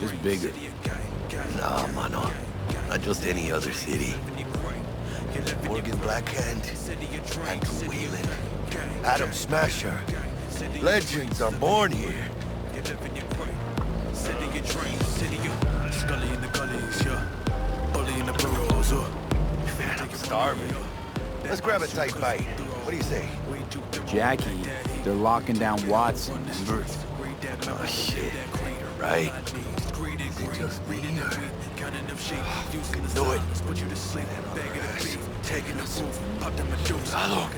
just bigger. Nah, mano. Not just any other city. Morgan Blackhand, Andrew Whelan, Adam Smasher. Legends are born here. Man, I'm starving. Let's grab a tight bite. What do you say? Jackie, they're locking down Watson, remember? Oh, shit. You're right. They just need her. Can do it. Taking the soup, pop them a juice. Hello.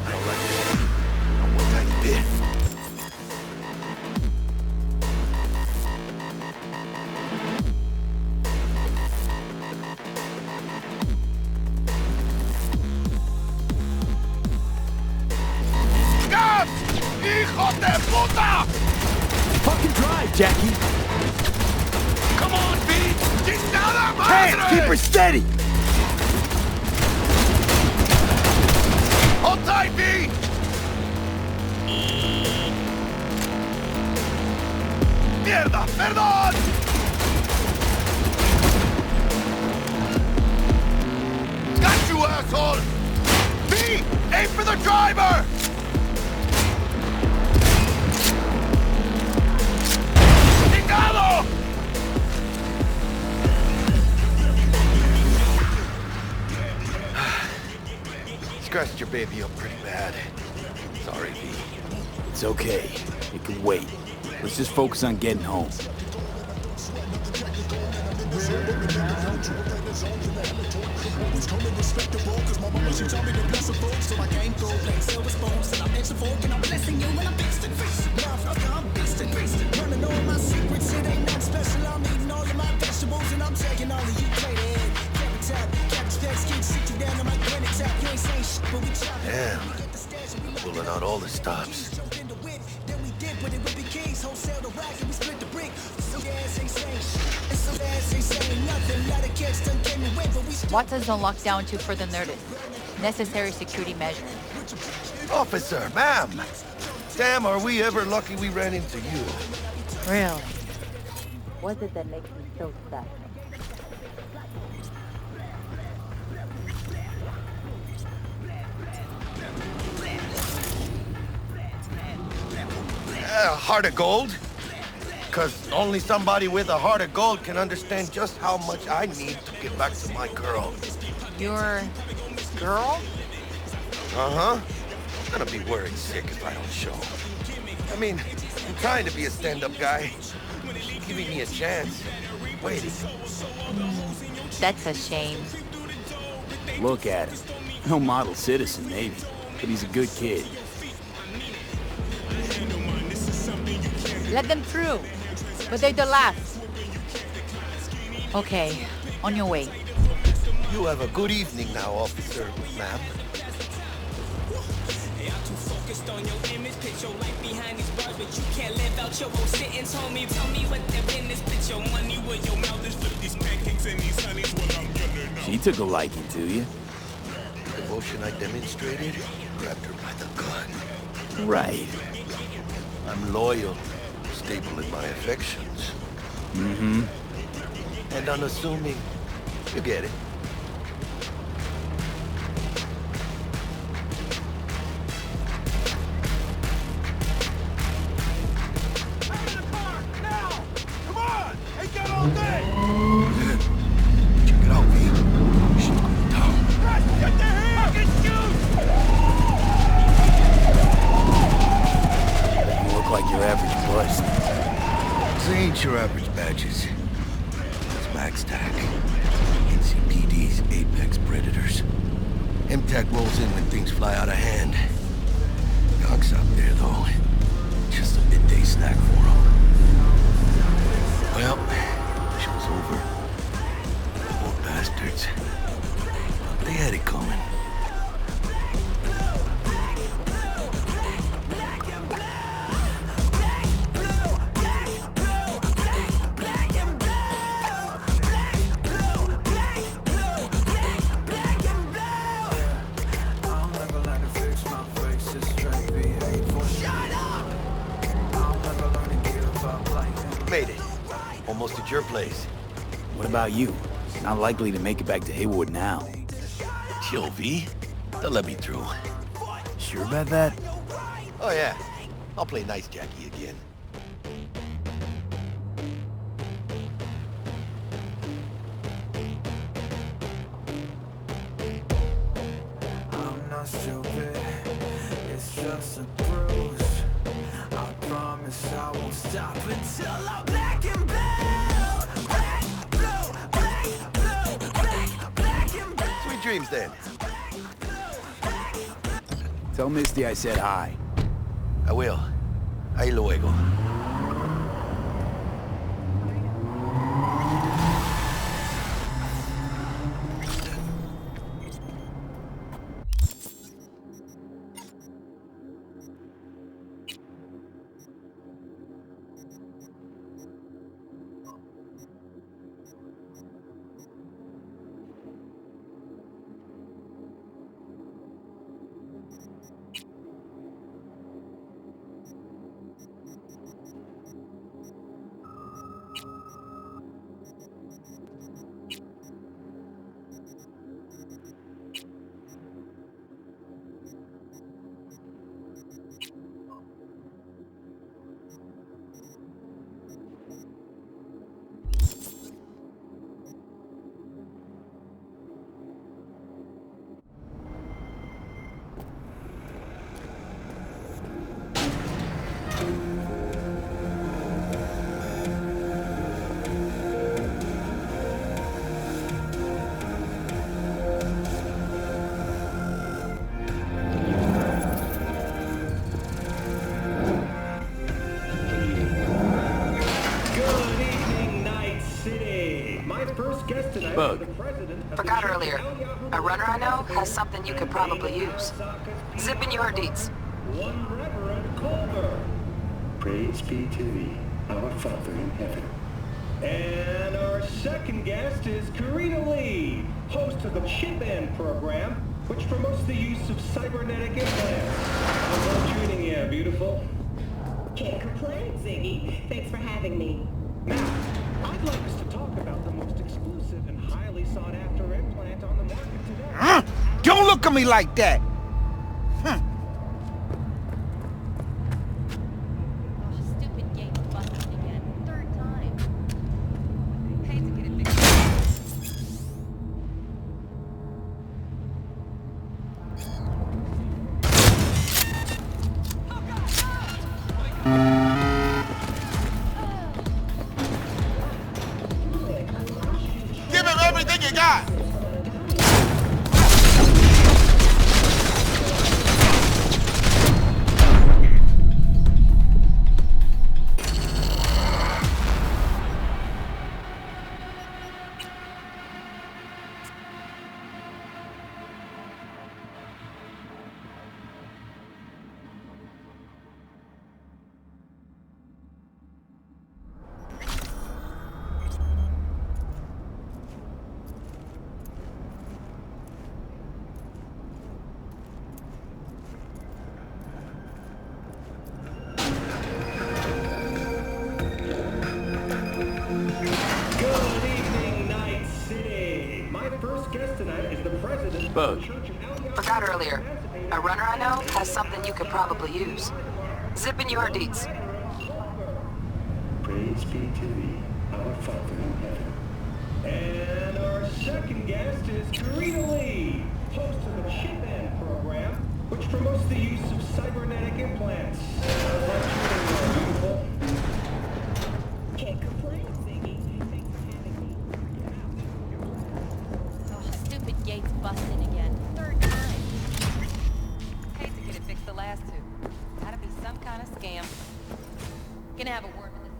I don't like this. I want that bit. ¡Gas! ¡Hijo de puta! Fucking drive, Jackie! Come on, B! ¡Chingada madre! Hands, keep her steady! Hold tight, B! ¡Mierda! ¡Perdón! Got you, asshole! B! Aim for the driver! ¡Chingado! Scratched your baby up pretty bad. Sorry, V. It's okay. It can wait. Let's just focus on getting home. Damn. Pulling out all the stops. Watson's on lockdown until further notice. Necessary security measure. Officer, ma'am. Damn, are we ever lucky we ran into you. Really? What is it that makes me so special? Heart of gold? Because only somebody with a heart of gold can understand just how much I need to get back to my girl. Your girl? Uh-huh. I'm gonna be worried sick if I don't show. I mean, I'm trying to be a stand-up guy. Giving me a chance. Waiting. That's a shame. Look at him. No model citizen, maybe. But he's a good kid. Let them through. But they're the last. Okay, on your way. You have a good evening now, officer, ma'am. She took a liking to you. The devotion I demonstrated grabbed her by the gun. Right. I'm loyal, stable in my affections. Mm-hmm. And unassuming. You get it. Check it out, V. She's going down. Get the hell! Fucking shoot! You look like your average bust. This ain't your average badges. It's Max Tac. NCPD's apex predators. MTAC rolls in when things fly out of hand. Doc's out there, though. Just a midday snack for him. Well, show's over. Poor bastards. They had it coming. Almost at your place. What about you? Not likely to make it back to Haywood now. Chill, V. They'll let me through. Sure about that? Oh, yeah. I'll play nice Jackie again. I'm not stupid, it's just a bruise. I promise I won't stop until I'm black and blue. Black, blue, black, blue, black and blue. Sweet dreams, then. Tell Misty I said hi. I will. Ahí luego. Bug. Forgot earlier. A runner I know has something you could probably use. Zip in your deets. One Reverend Culver. Praise be to thee, our Father in heaven. And our second guest is Karina Lee, host of the Chip In program, which promotes the use of cybernetic implants. How's that treating you, beautiful? Can't complain, Ziggy. Thanks for having me. Now, I'd like us to talk about the most exclusive and highly sought-after implant on the market today. Don't look at me like that! Oh, stupid gate busted again. Third time. Paid to get it fixed. Give him everything you got! Good evening, Night City. My first guest tonight is the president Bug. of the Church of Aliyah. Forgot earlier. A runner I know has something you could probably use. Zip in your deets. Praise be to thee, our Father in heaven. And our second guest is Karina Lee, host of the Chip In program, which promotes the use of cybernetic implants. How's that treating you, beautiful? Can't complain, Ziggy. Thanks for having me. Oh, stupid gate's busted again. Third time. Paid to get it fixed the last two. Gotta be some kind of scam. Gonna have a word with this.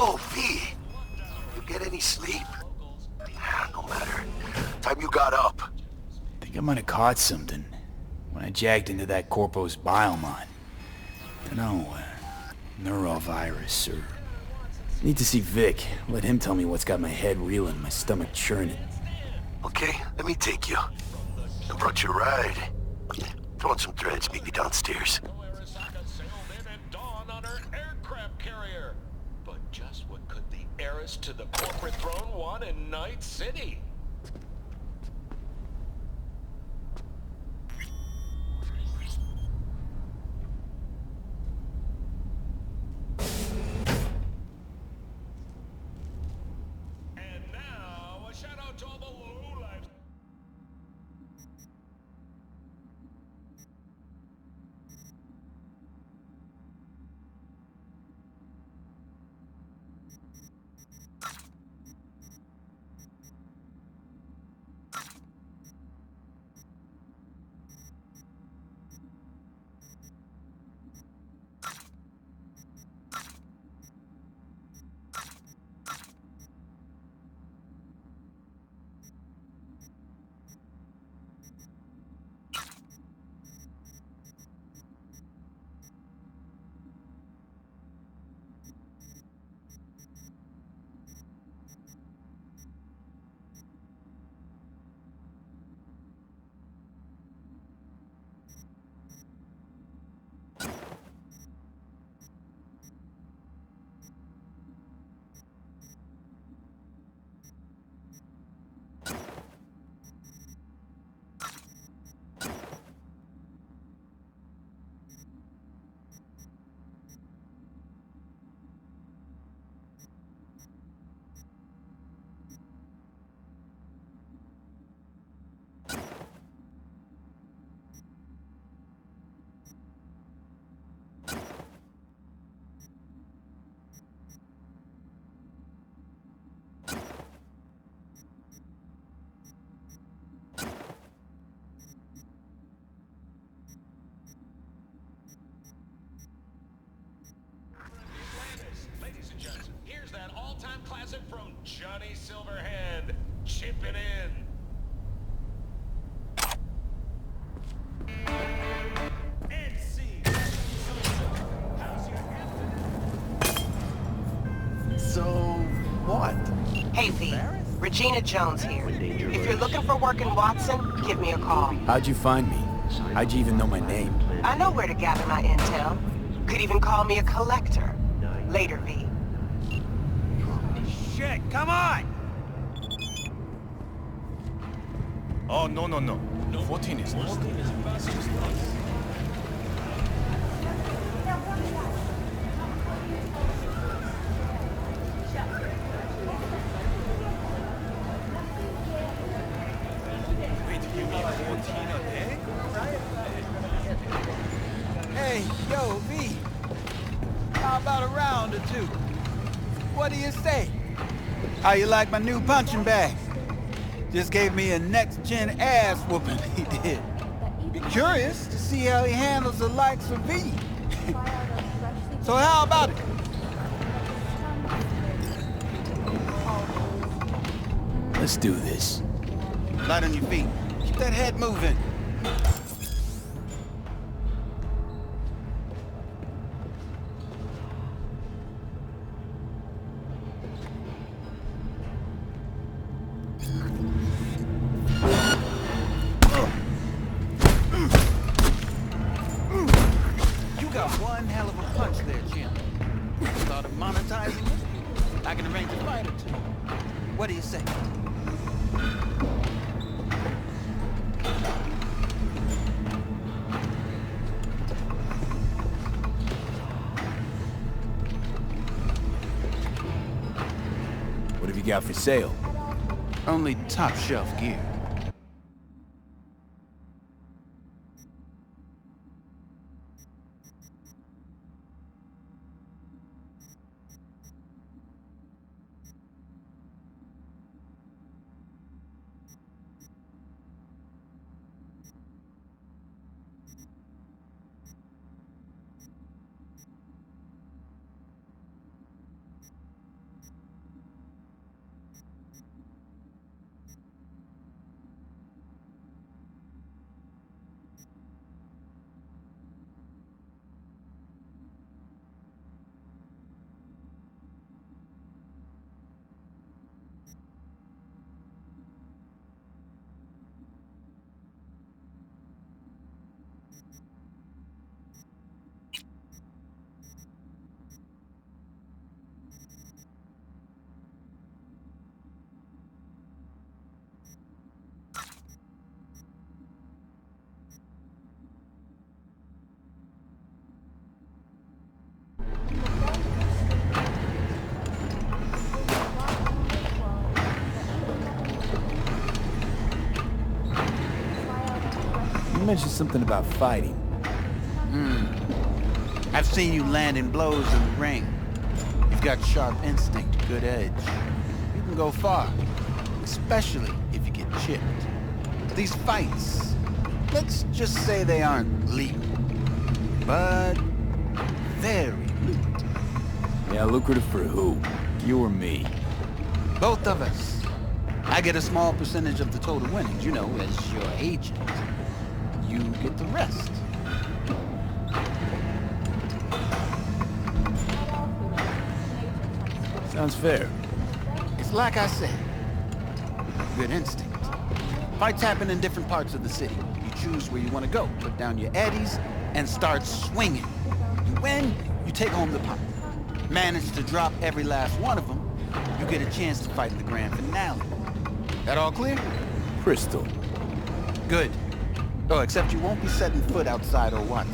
Oh, V. You get any sleep? No matter. Time you got up. I think I might have caught something when I jacked into that Corpo's biomon. Dunno, neurovirus or... Need to see Vic. Let him tell me what's got my head reeling, my stomach churning. Okay, let me take you. I brought you a ride. Throw in some threads, meet me downstairs. Yarısına sailed in at dawn on her aircraft carrier. But just what could the heiress to the corporate throne want in Night City? And now, a shout out to all the lowlifes. Ladies and gentlemen, here's that all-time classic from Johnny Silverhand, chipping in. And see. How's your So, what? Hey, V. Regina Jones here. If you're looking for work in Watson, give me a call. How'd you find me? How'd you even know my name? I know where to gather my intel. Could even call me a collector. Later, V. Shit, come on! Oh, no, no, no. 14 is lost. Wait, you mean 14 a day? Hey, yo, V. How about a round or two? What do you say? How you like my new punching bag? Just gave me a next-gen ass whooping, he did. Be curious to see how he handles the likes of V. So how about it? Let's do this. Light on your feet. Keep that head moving. You got one hell of a punch there, Jim. Thought of monetizing it? I can arrange a fight or two. What do you say? What have you got for sale? Only top shelf gear. You mentioned something about fighting. I've seen you landing blows in the ring. You've got sharp instinct, good edge. You can go far, especially if you get chipped. These fights, let's just say they aren't legal, but very lucrative. Yeah, lucrative for who? You or me? Both of us. I get a small percentage of the total winnings, you know, as your agent. You get the rest. Sounds fair. It's like I said, good instinct. Fights happen in different parts of the city. You choose where you want to go, put down your eddies, and start swinging. You win, you take home the pot. Manage to drop every last one of them, you get a chance to fight in the grand finale. That all clear? Crystal. Good. Oh, except you won't be setting foot outside or what?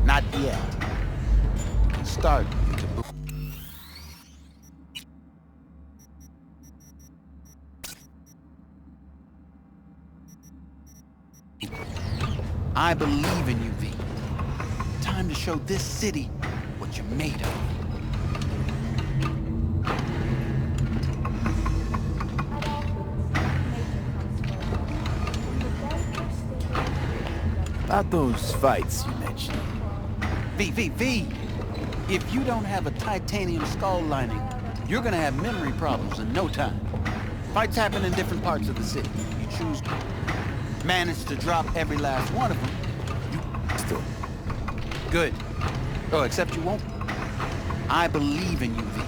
Not yet. You can start in Kaboom. I believe in you, V. Time to show this city what you're made of. About those fights you mentioned. V. If you don't have a titanium skull lining, you're gonna have memory problems in no time. Fights happen in different parts of the city. You choose, manage to drop every last one of them. You still good. Oh, except you won't. I believe in you, V.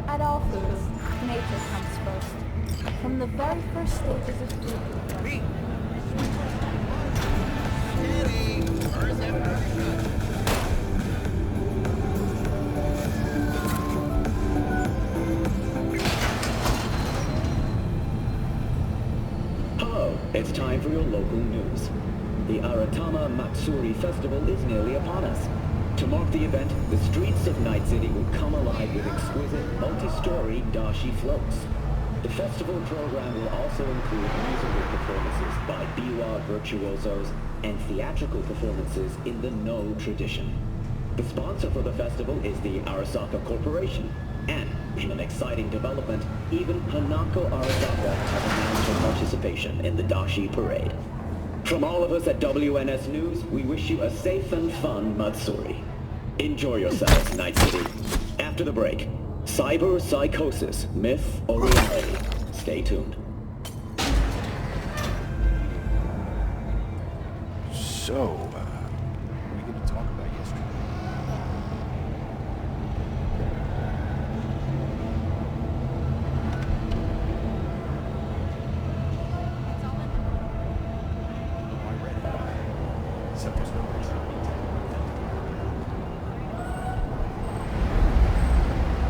At all foods, nature comes first. From the very first stages of food. Hello, it's time for your local news. The Aratama Matsuri Festival is nearly upon us. To mark the event, the streets of Night City will come alive with exquisite, multi-story dashi floats. The festival program will also include musical performances by biwa virtuosos and theatrical performances in the No tradition. The sponsor for the festival is the Arasaka Corporation, and in an exciting development, even Hanako Arasaka has announced her participation in the dashi parade. From all of us at WNS News, we wish you a safe and fun Matsuri. Enjoy yourselves, Night City. After the break, cyber psychosis, myth or reality? Stay tuned. So, what are we going to talk about yesterday?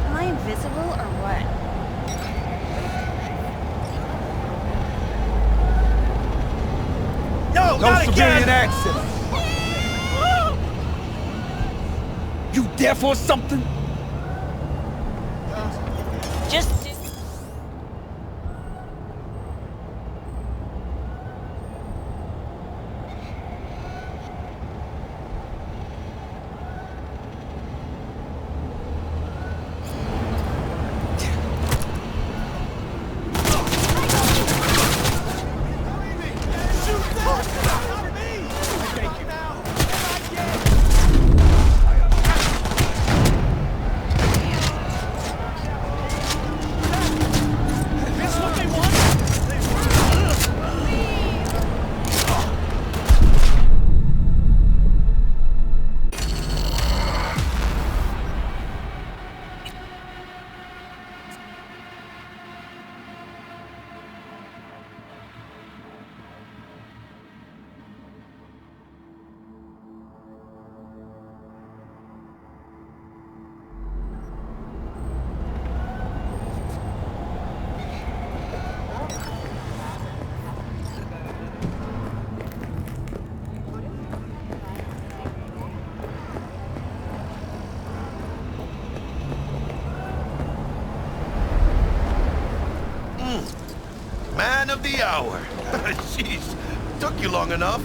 Am I invisible or what? No, No civilian access! You there for something? Just... Man of the hour. Jeez, took you long enough.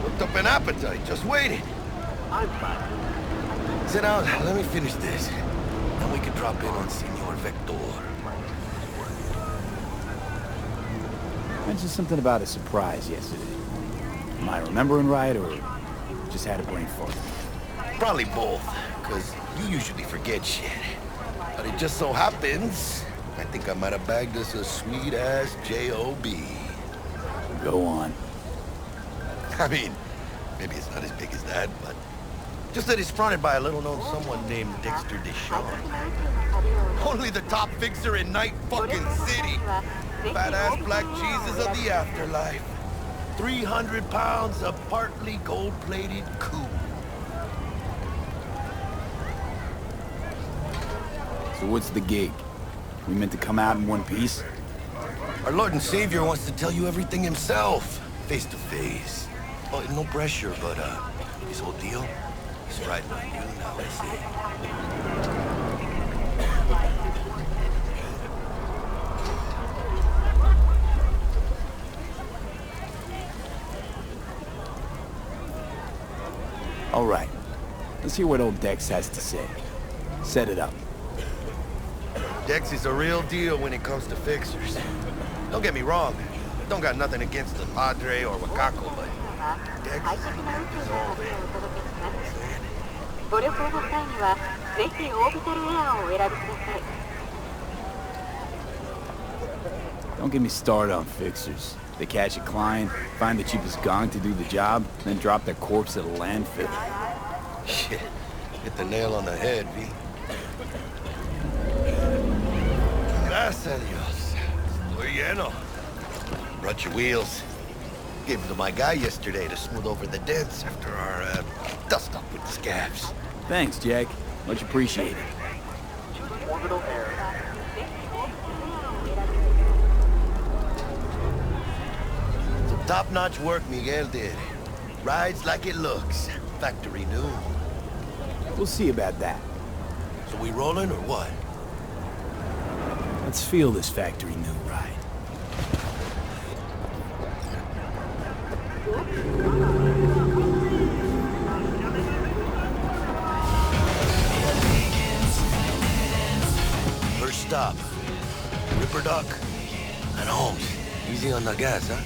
Worked up an appetite, just waiting. I'm fine. Sit down, let me finish this. Then we can drop in on Senor Vector. Mentioned something about a surprise yesterday. Am I remembering right, or just had a brain fart? Probably both, because you usually forget shit. But it just so happens, I think I might have bagged us a sweet-ass J.O.B. Go on. I mean, maybe it's not as big as that, but just that it's fronted by a little-known someone named Dexter Deshawn. Only the top fixer in Night fucking City. Fat-ass black Jesus of the afterlife. 300 pounds of partly gold-plated coup. So what's the gig? We meant to come out in one piece? Our Lord and Savior wants to tell you everything himself, face to face. Oh, no pressure, but his whole deal is riding on you now, I see. All right. Let's hear what old Dex has to say. Set it up. Dex is a real deal when it comes to fixers. Don't get me wrong. Don't got nothing against the Padre or Wakako, but Dex is all in. Don't get me started on fixers. They catch a client, find the cheapest gong to do the job, then drop their corpse at a landfill. Shit. Hit the nail on the head, V. Gracias a Dios. Estoy lleno. Brought your wheels. Gave them to my guy yesterday to smooth over the dents after our dust-up with the scabs. Thanks, Jack. Much appreciated. Orbital air. Some top-notch work Miguel did. Rides like it looks. Factory new. We'll see about that. So we rolling or what? Let's feel this factory new ride. First stop. Ripper Duck. And Holmes. Easy on the gas, huh?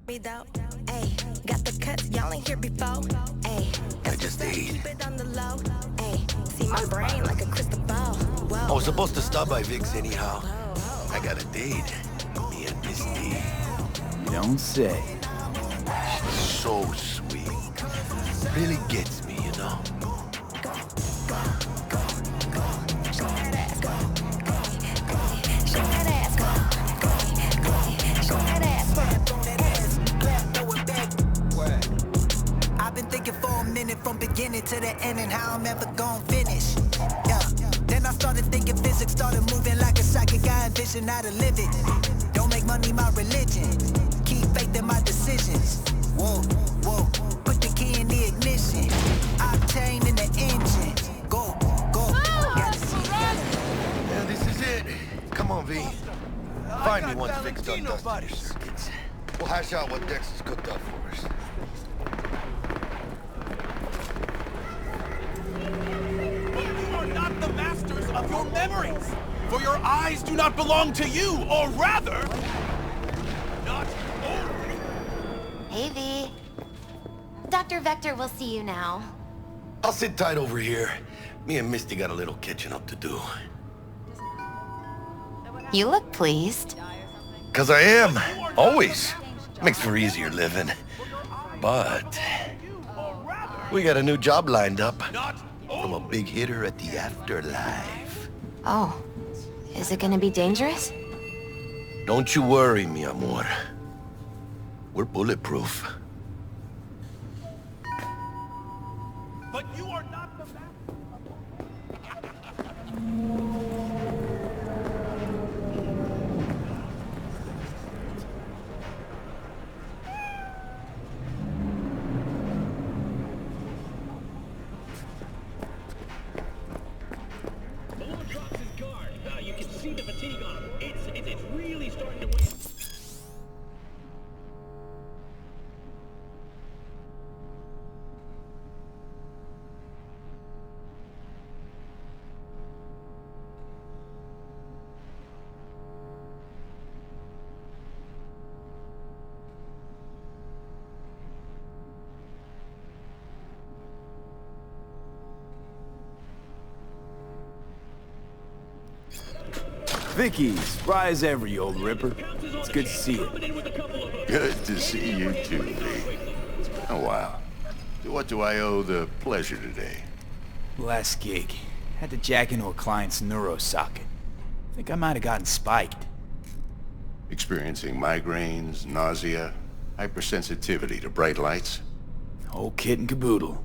Me though, ayy, got the cuts, y'all ain't here before, ayy. I just ate. Keep it on the low, ayy. See my brain like a crystal ball. Whoa. I was supposed to stop by Vic's anyhow. I got a date. Me and Miss D. You don't say. She's so sweet. Really gets me, you know. From beginning to the end and how I'm ever gonna finish. Yeah. Then I started thinking physics, started moving like a psychic. I envisioned how to live it. Don't make money my religion. Keep faith in my decisions. Whoa, whoa. Put the key in the ignition. Octane in the engine. Go, go. Gotta see that. Yeah, this is it. Come on, V. Find me once Vic's done dusting your circuits. We'll hash out what Dex has cooked up for us. Not the masters of your memories, for your eyes do not belong to you, or rather, not only. Hey, V. Dr. Vector will see you now. I'll sit tight over here. Me and Misty got a little catching up to do. You look pleased. 'Cause I am. Always. Makes for easier living. But we got a new job lined up. I'm a big hitter at the afterlife. Oh. Is it gonna be dangerous? Don't you worry, mi amor. We're bulletproof. But you are not the man. Malone drops his guard. You can see the fatigue on him. It's really starting to weigh. Vicky, spry as ever, you old ripper. It's good to see you. Good to see you too, Lee. It's been a while. To what do I owe the pleasure today? Last gig. Had to jack into a client's neuro socket. Think I might have gotten spiked. Experiencing migraines, nausea, hypersensitivity to bright lights? Whole kit and caboodle.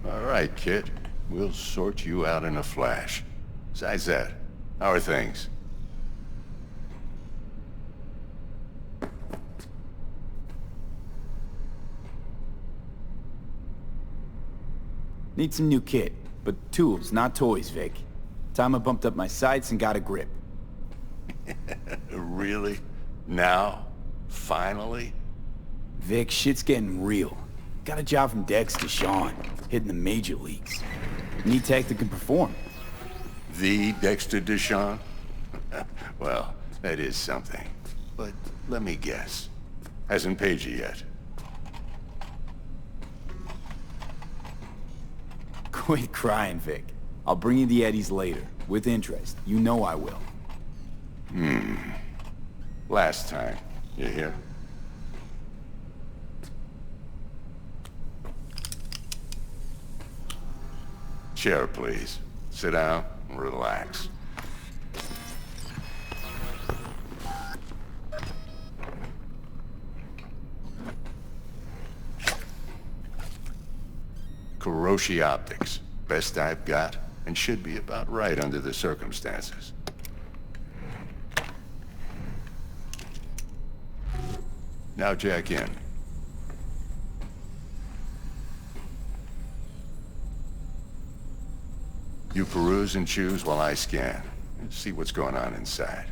All right, kid. We'll sort you out in a flash. Besides that, how are things? Need some new kit, but tools, not toys, Vic. Time I bumped up my sights and got a grip. Really? Now? Finally? Vic, shit's getting real. Got a job from Dex to Sean, hitting the major leagues. Need tech that can perform. The Dexter Deshawn? Well, that is something. But let me guess. Hasn't paid you yet. Quit crying, Vic. I'll bring you the eddies later, with interest. You know I will. Last time. You hear? Chair, please. Sit down and relax. Kuroshi Optics. Best I've got, and should be about right under the circumstances. Now jack in. You peruse and choose while I scan. See what's going on inside.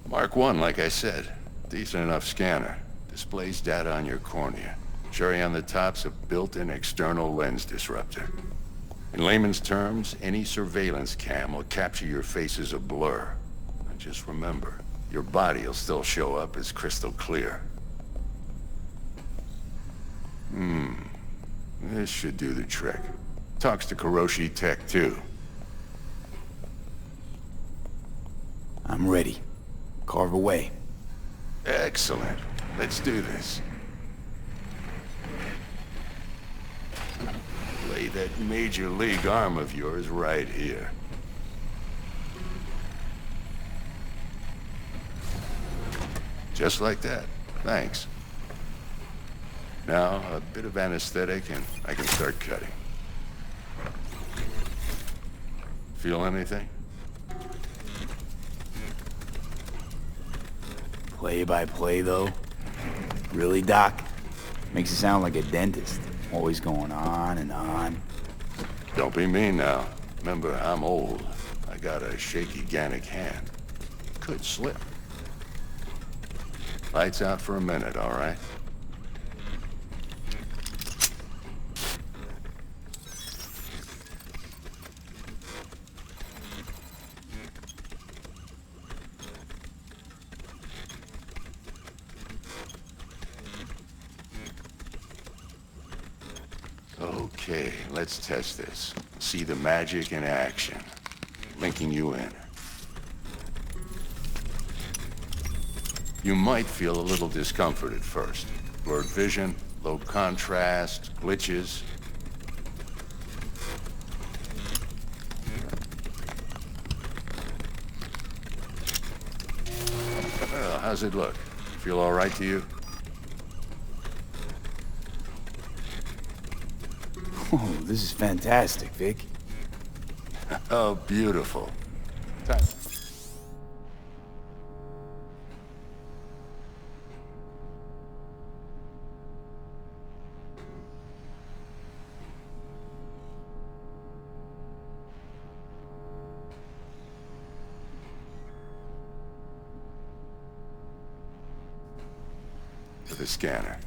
Mark 1, like I said. Decent enough scanner. Displays data on your cornea. Cherry on the top's a built-in external lens disruptor. In layman's terms, any surveillance cam will capture your face as a blur. And just remember, your body will still show up as crystal clear. This should do the trick. Talks to Kuroshi Tech, too. I'm ready. Carve away. Excellent. Let's do this. Lay that major league arm of yours right here. Just like that. Thanks. Now, a bit of anesthetic and I can start cutting. Feel anything? Play by play, though? Really, Doc? Makes you sound like a dentist. Always going on and on. Don't be mean now. Remember, I'm old. I got a shaky Gannic hand. Could slip. Lights out for a minute, all right? Okay, let's test this. See the magic in action. Linking you in. You might feel a little discomfort at first. Blurred vision, low contrast, glitches. Well, how's it look? Feel all right to you? Oh, this is fantastic, Vic. Oh, beautiful. Time. To the scanner.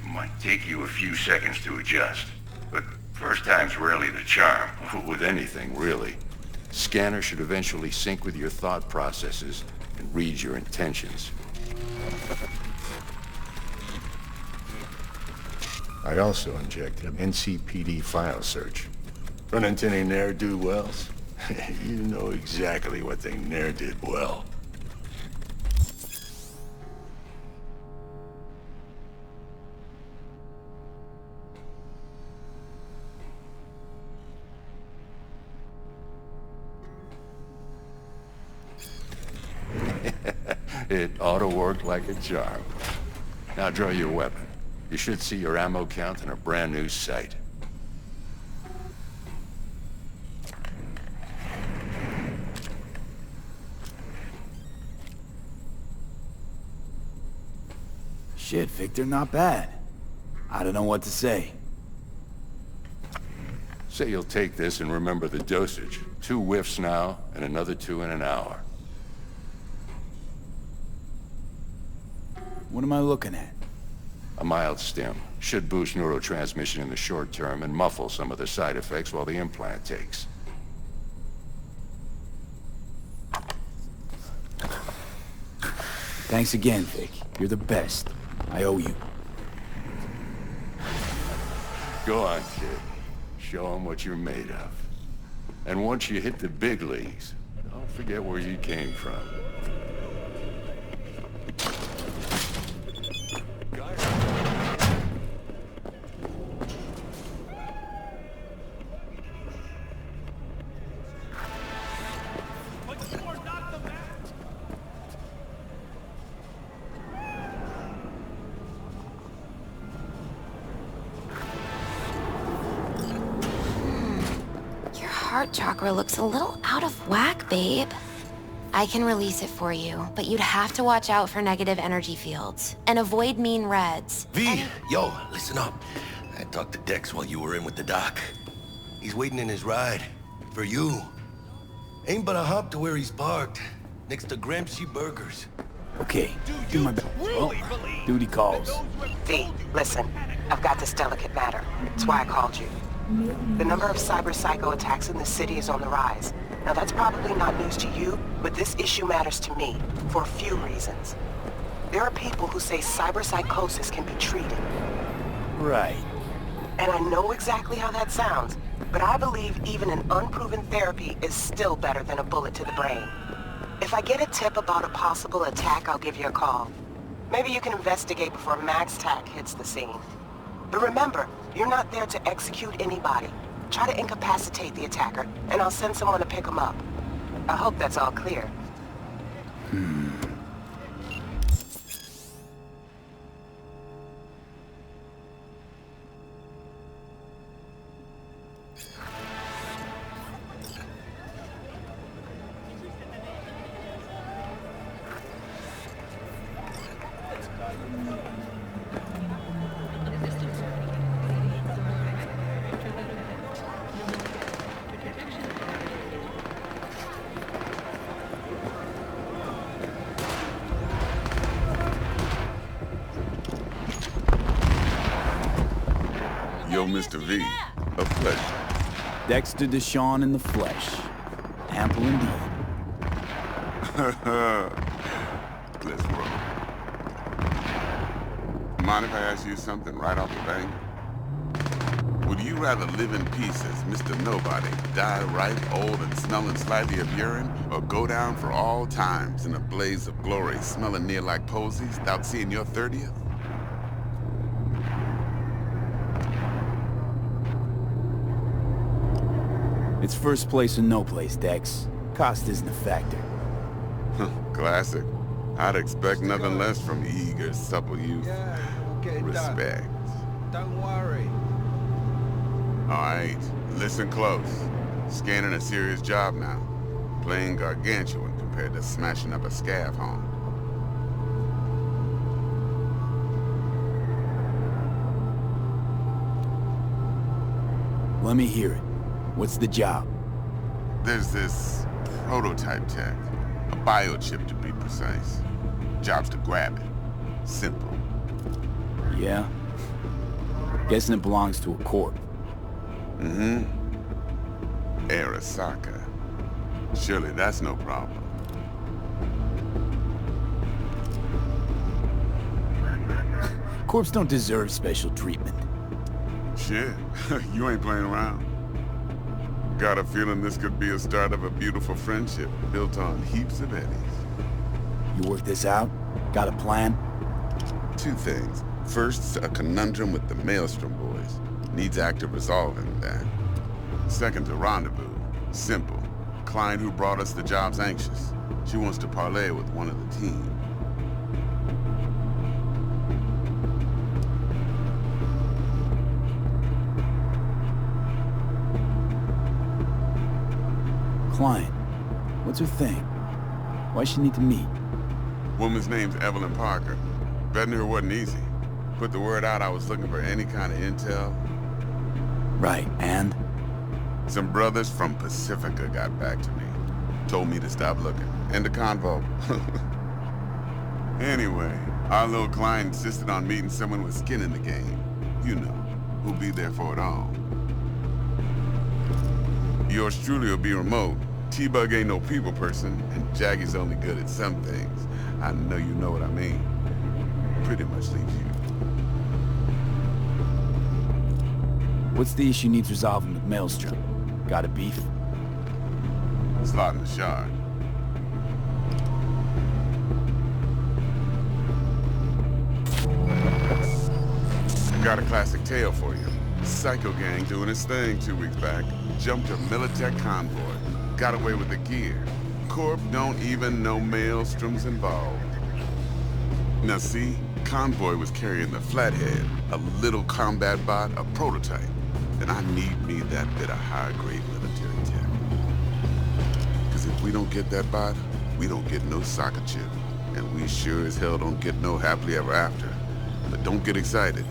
Might take you a few seconds to adjust, but first time's rarely the charm, with anything, really. Scanner should eventually sync with your thought processes and read your intentions. I also injected an NCPD file search. Run into any ne'er-do-wells? You know exactly what they ne'er did well. It ought to work like a charm. Now draw your weapon. You should see your ammo count in a brand new sight. Shit, Victor, not bad. I don't know what to say. Say you'll take this and remember the dosage. 2 whiffs now, and another 2 in an hour. What am I looking at? A mild stim. Should boost neurotransmission in the short term and muffle some of the side effects while the implant takes. Thanks again, Vic. You're the best. I owe you. Go on, kid. Show them what you're made of. And once you hit the big leagues, don't forget where you came from. Heart chakra looks a little out of whack, babe. I can release it for you, but you'd have to watch out for negative energy fields and avoid mean reds. V, yo, listen up. I talked to Dex while you were in with the doc. He's waiting in his ride. For you. Ain't but a hop to where he's parked. Next to Gramsci Burgers. Okay, do my best. Well, duty calls. V, listen. I've got this delicate matter. That's why I called you. The number of cyber psycho attacks in the city is on the rise. Now that's probably not news to you, but this issue matters to me for a few reasons. There are people who say cyber psychosis can be treated. Right. And I know exactly how that sounds, but I believe even an unproven therapy is still better than a bullet to the brain. If I get a tip about a possible attack, I'll give you a call. Maybe you can investigate before MaxTac hits the scene. But remember, you're not there to execute anybody. Try to incapacitate the attacker, and I'll send someone to pick him up. I hope that's all clear. Yo, Mr. V, a pleasure. Dexter Deshawn in the flesh. Ample indeed. Let's roll. Mind if I ask you something right off the bank? Would you rather live in peace as Mr. Nobody, die ripe, old, and smelling slightly of urine, or go down for all times in a blaze of glory, smelling near like posies, without seeing your 30th? It's first place or no place, Dex. Cost isn't a factor. Classic. I'd expect nothing less from eager, supple youth. Yeah, we'll get it Respect. done. Don't worry. All right, listen close. Scanning a serious job now. Playing gargantuan compared to smashing up a scav home. Let me hear it. What's the job? There's this prototype tech. A biochip to be precise. Job's to grab it. Simple. Yeah? Guessing it belongs to a corp. Mm-hmm. Arasaka. Surely that's no problem. Corps don't deserve special treatment. Shit, you ain't playing around. Got a feeling this could be a start of a beautiful friendship built on heaps of eddies. You work this out? Got a plan? Two things. First, a conundrum with the Maelstrom boys. Needs active resolving that. Second, a rendezvous. Simple. Client who brought us the job's anxious. She wants to parlay with one of the team. Client. What's her thing? Why she need to meet? Woman's name's Evelyn Parker. Vetting her wasn't easy. Put the word out I was looking for any kind of intel. Right, and? Some brothers from Pacifica got back to me. Told me to stop looking. End of convo. Anyway, our little client insisted on meeting someone with skin in the game. You know, who'll be there for it all. Yours truly will be remote. T-Bug ain't no people person, and Jaggy's only good at some things. I know you know what I mean. Pretty much leaves you. What's the issue needs resolving with Maelstrom? Got a beef? Slotting the shard. Got a classic tale for you. Psycho gang doing its thing 2 weeks back. Jumped a Militech convoy. Got away with the gear. Corp don't even know Maelstrom's involved. Now see, convoy was carrying the Flathead, a little combat bot, a prototype. And I need me that bit of high-grade military tech. Because if we don't get that bot, we don't get no soccer chip. And we sure as hell don't get no happily ever after. But don't get excited.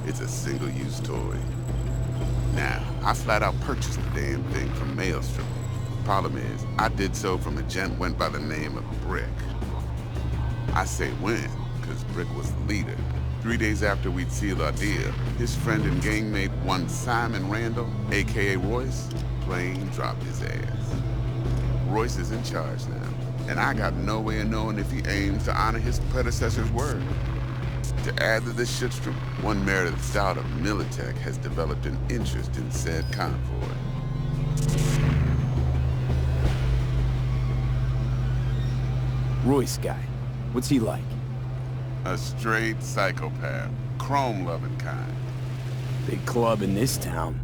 It's a single-use toy. Now, I flat out purchased the damn thing from Maelstrom. Problem is, I did so from a gent went by the name of Brick. I say when, because Brick was the leader. 3 days after we'd sealed our deal, his friend and gangmate, one Simon Randall, a.k.a. Royce, plain dropped his ass. Royce is in charge now, and I got no way of knowing if he aims to honor his predecessor's word. To add to this shitstorm, one Meredith Stout of Militech has developed an interest in said convoy. Royce guy. What's he like? A straight psychopath. Chrome-loving kind. Big club in this town.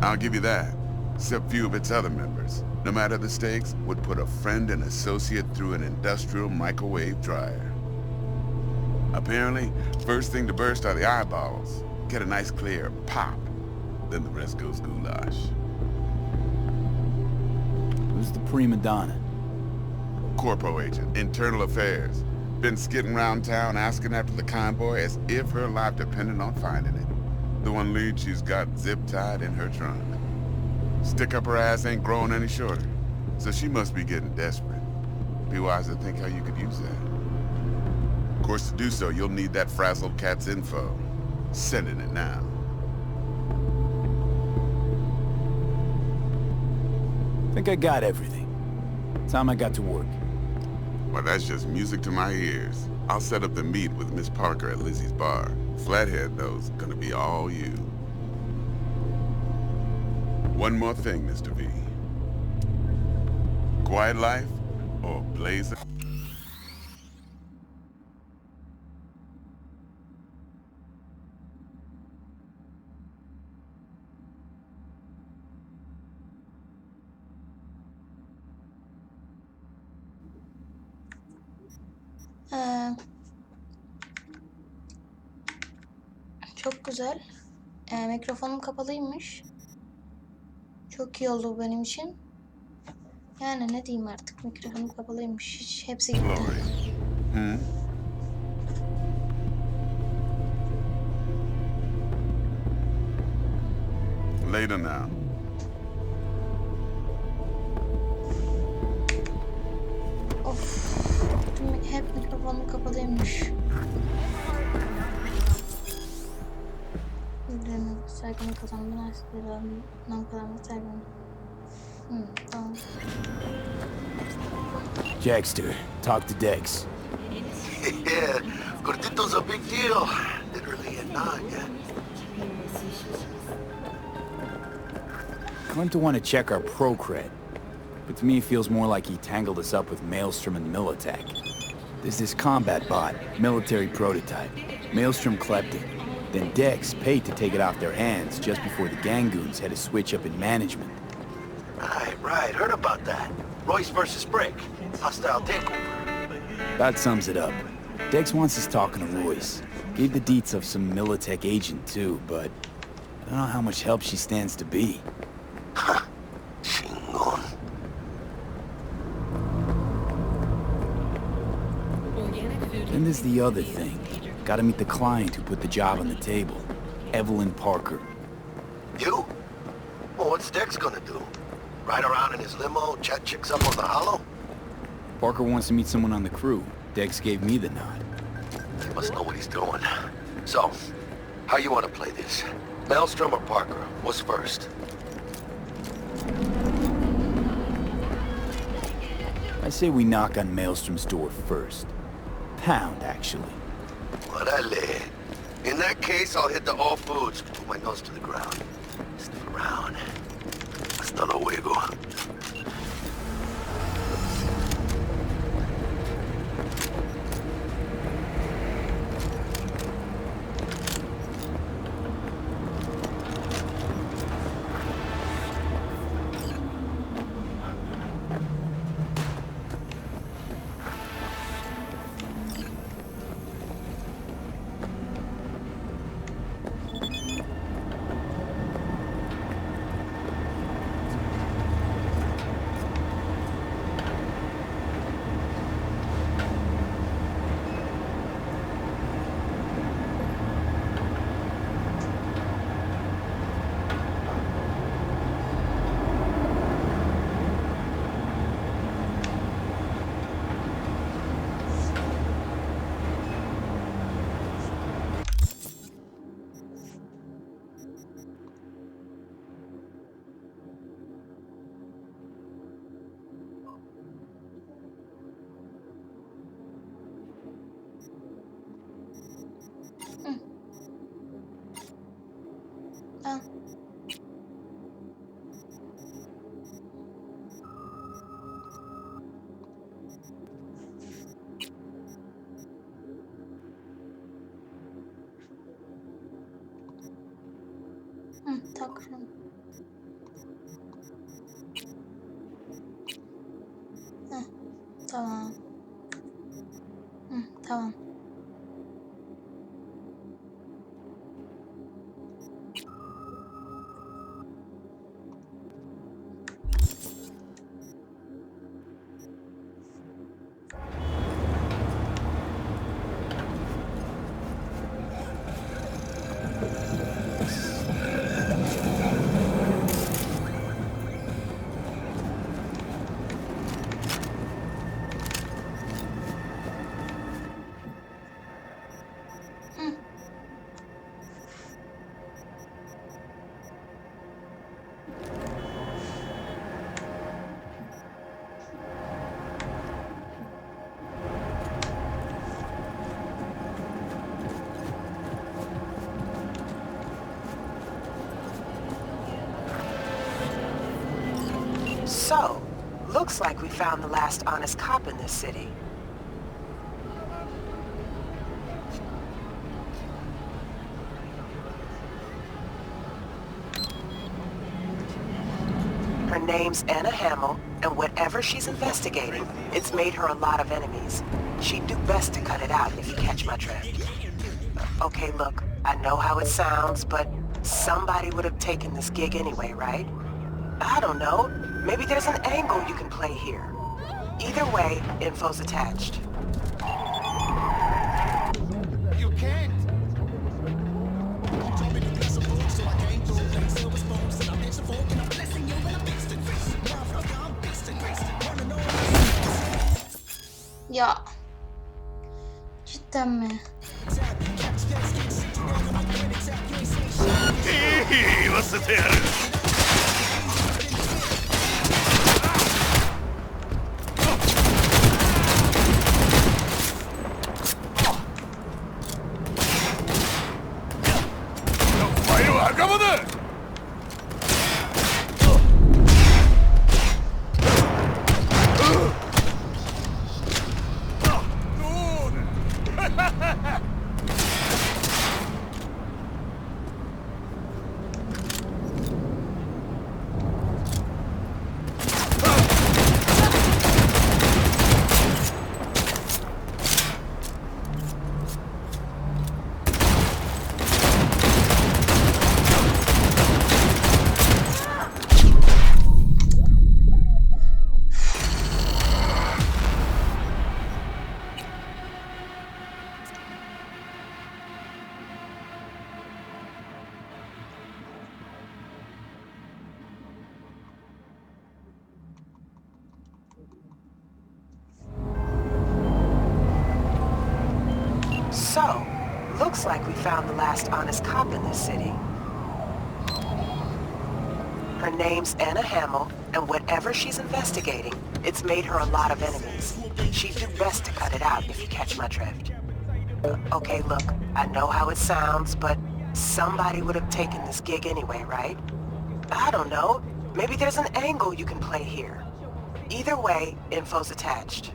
I'll give you that. Except few of its other members, no matter the stakes, would put a friend and associate through an industrial microwave dryer. Apparently, first thing to burst are the eyeballs. Get a nice clear pop. Then the rest goes goulash. Who's the prima donna? Corpo agent, internal affairs. Been skidding around town asking after the convoy as if her life depended on finding it. The one lead she's got zip-tied in her trunk. Stick up her ass ain't growing any shorter, so she must be getting desperate. Be wise to think how you could use that. Of course, to do so, you'll need that frazzled cat's info. Sending it now. Think I got everything. Time I got to work. Well, that's just music to my ears. I'll set up the meet with Miss Parker at Lizzie's bar. Flathead, though's gonna be all you. One more thing, Mr. V. Quiet life or blaze? Çok güzel. Mikrofonum kapalıymış. Çok iyi oldu benim için. Yani ne diyeyim artık, mikrofonum kapalıymış. Hiç hepsi gitti. Later now. Of. Hep mikrofonum kapalıymış. Saygını kazandım. Ben kazandım saygını. Tamam. Jackster, talk to Dex. Yeah, Gordito's a big deal. Literally a nod, yeah. Claimed to want to check our pro cred, but to me it feels more like he tangled us up with Maelstrom and Militech. There's this combat bot, military prototype. Maelstrom clept it. Then Dex paid to take it off their hands just before the Gangoons had a switch up in management. Right, heard about that. Royce versus Brick. Hostile takeover. That sums it up. Dex wants us talking to Royce. Gave the deets of some Militech agent too, but I don't know how much help she stands to be. Chingon. Then there's the other thing. Gotta meet the client who put the job on the table. Evelyn Parker. You? Well, what's Dex gonna do? Ride around in his limo, chat chicks up on the hollow? Parker wants to meet someone on the crew. Dex gave me the nod. He must know what he's doing. So, how you want to play this? Maelstrom or Parker? What's first? I say we knock on Maelstrom's door first. Pound, actually. Orale. In that case, I'll hit the all foods. Put my nose to the ground. Sniff around. Hasta luego. Tamam. Tak şunu. Tamam. Tamam. So, looks like we found the last honest cop in this city. Her name's Anna Hamill, and whatever she's investigating, it's made her a lot of enemies. She'd do best to cut it out if you catch my drift. Okay, look, I know how it sounds, but somebody would have taken this gig anyway, right? I don't know. Maybe there's an angle you can play here. Either way, info's attached. You can't! Ya. Cidden mi? What's there? So, looks like we found the last honest cop in this city. Her name's Anna Hamill, and whatever she's investigating, it's made her a lot of enemies. She'd do best to cut it out if you catch my drift. Okay, look, I know how it sounds, but somebody would have taken this gig anyway, right? I don't know. Maybe there's an angle you can play here. Either way, info's attached.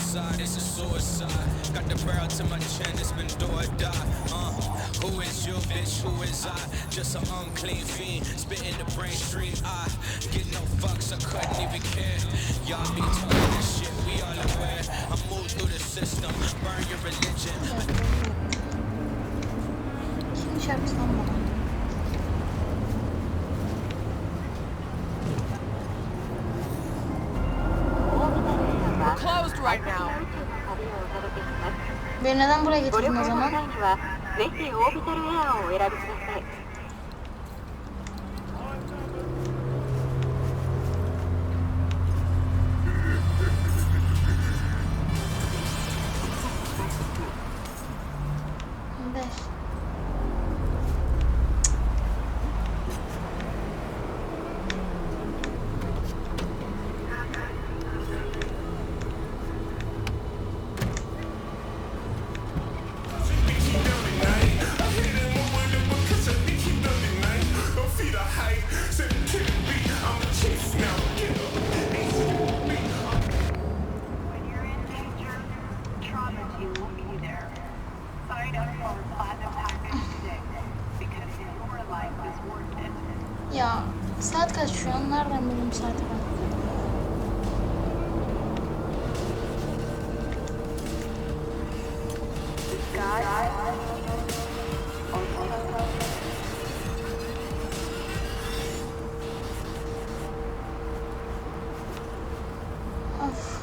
suicide, it's a suicide. Got the barrel to my chin, it's been do or die. Who is you, bitch? Who is I? Just an unclean fiend, spitting the brain stream. I get no fucks, I couldn't even care. Y'all be talking this shit, we all aware. I move through the system, burn your religion. Kim çarptı lan bana? We're closed right now. Beni neden buraya getirdin o zaman? Beş. Ya saat kaç şu an? Nereden bileyim saati ben? Of.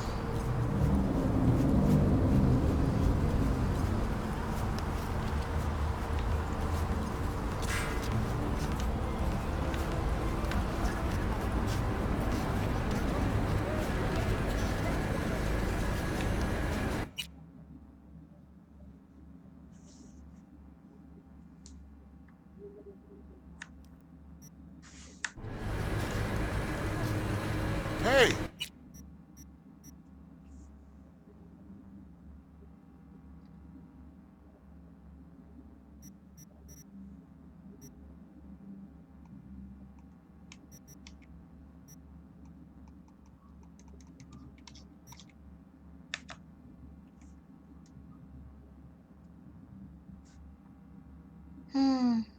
Hey!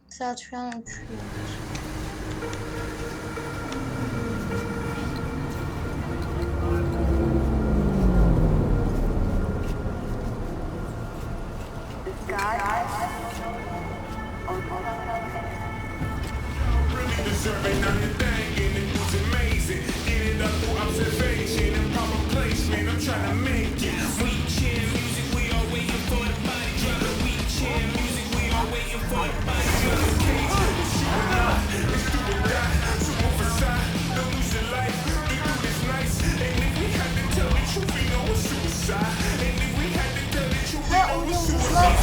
Saat şu an 3. Surveying on the thing and it was amazing. Did it up through observation and proper placement. I'm trying to make it. Sweet chin music, we all waiting for the body drop. Sweet chin music, we all waiting for the body drop. It's you and I, let's do or die. So move aside, don't lose your life. We do this nice, and if we had to tell the truth, we know it's suicide. And if we had to tell the truth, we know it's suicide.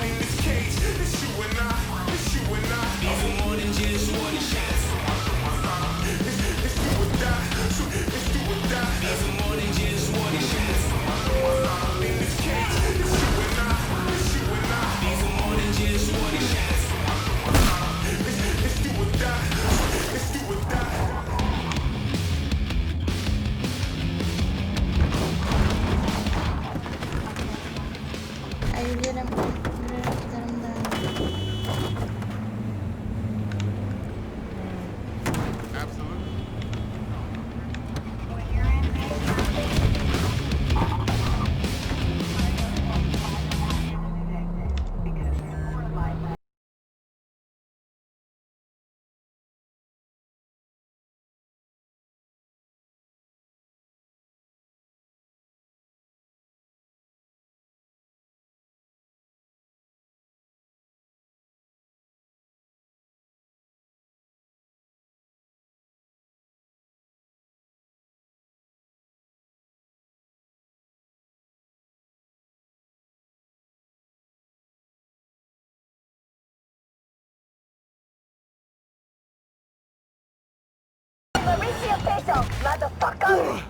In this cage, it's you and I. Even more than just one chance. Let's do or die. Let's do or die. Even more than just one chance. In this cage, it's you and I. It's you and I. Even more than just one chance. Let's do or die. Let's do or die. Yürüyelim. Yürüyerek giderim de. Mauricio Peso, motherfucker!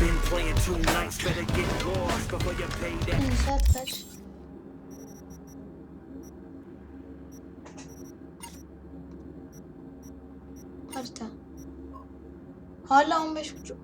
been playing too nice, better get lost before you pay that. Saat kaç? Harita. Hala 15.30.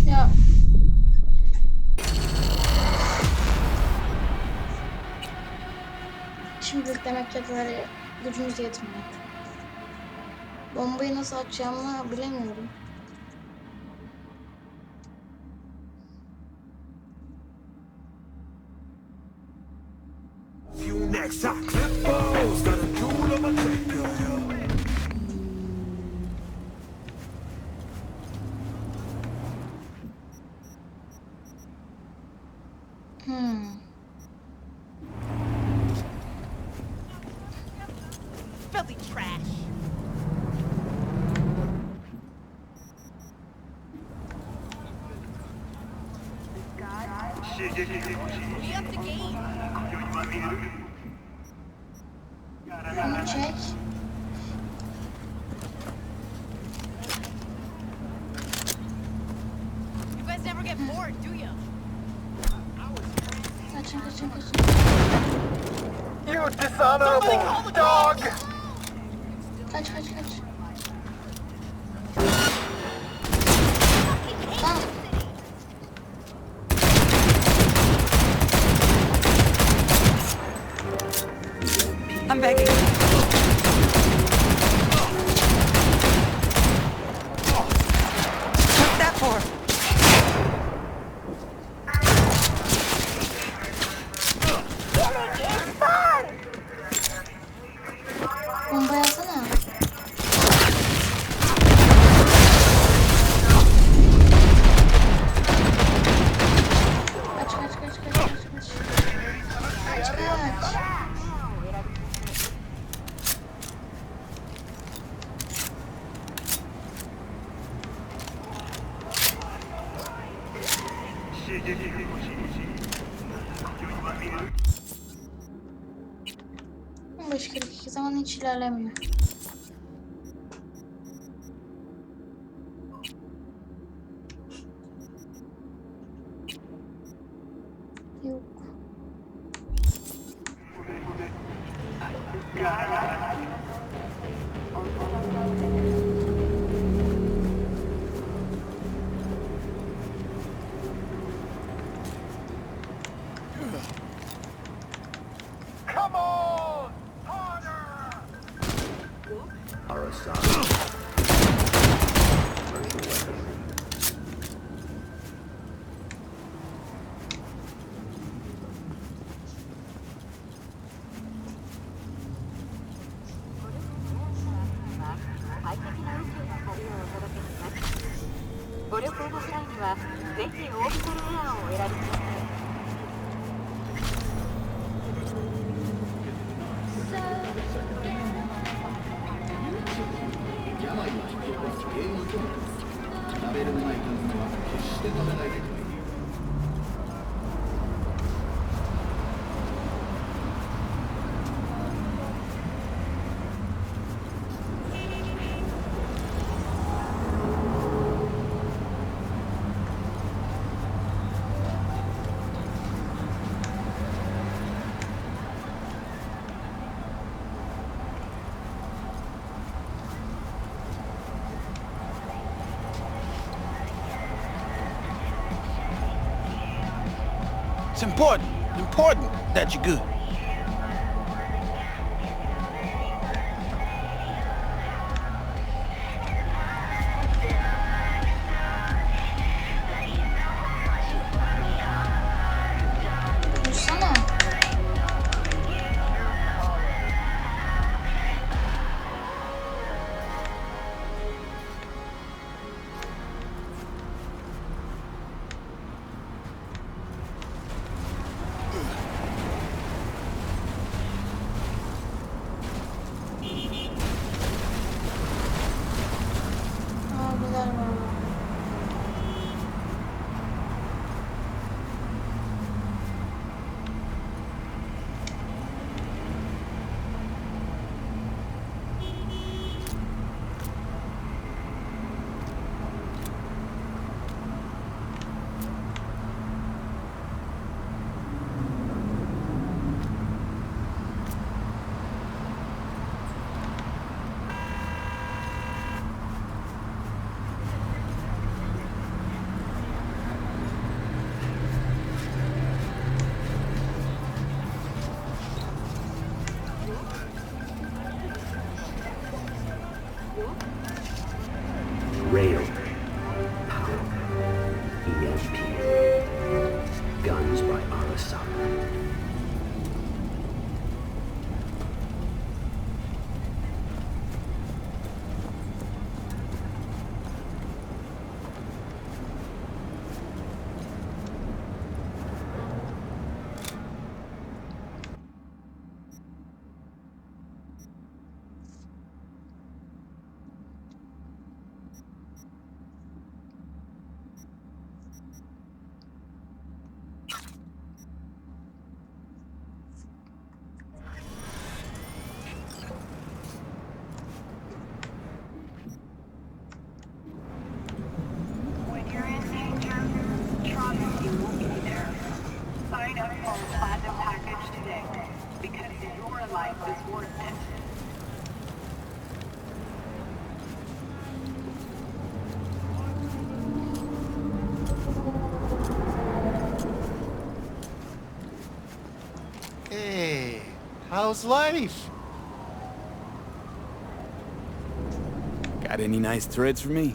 Ya. Şimdilik demek ki gücümüz yetmiyor. Bombayı nasıl atacağımı bilemiyorum. Filthy trash. Be up to game. Bunu çek. You guys never get bored, do ya? Kaçın kaçın kaçın. You dishonorable dog! Kaç kaç kaç. Lan. I'm begging. What's that for? Bomba yazsana. Kaç kaç kaç kaç kaç kaç. Kaç kaç. Baş 42 zaman hiç ilerlemiyor. Yok. Come on! Yarısına. ぜひオプションプランをお選びください。It's important that you're good. Dursana. Abiler var orada. Rail. Power. EMP. Guns by Yarısına. When you're in danger, trust you will be there. Sign up for the Platinum package today, because your life is worth it. Hey, how's life? Got any nice threads for me?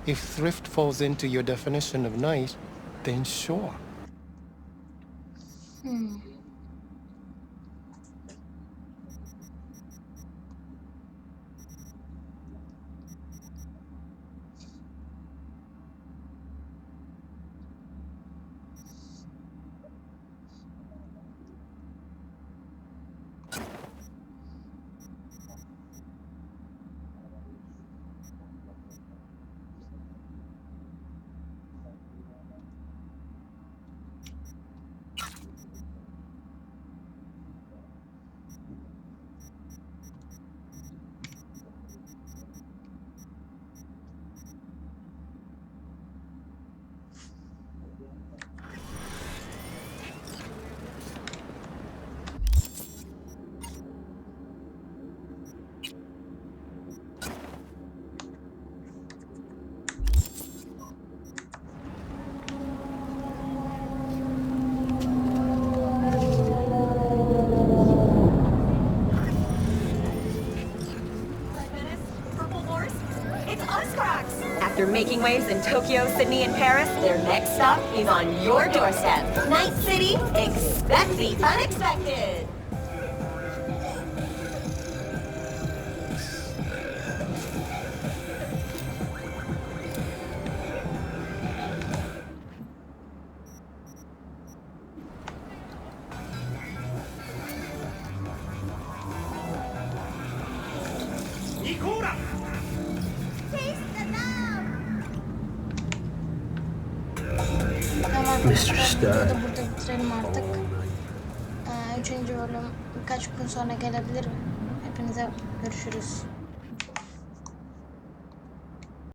If thrift falls into your definition of nice, then sure. After making waves in Tokyo, Sydney, and Paris, their next stop is on your doorstep. Night City, expect the unexpected. Burada bitirelim artık. 3. bölüm birkaç gün sonra gelebilir. Hepinize görüşürüz.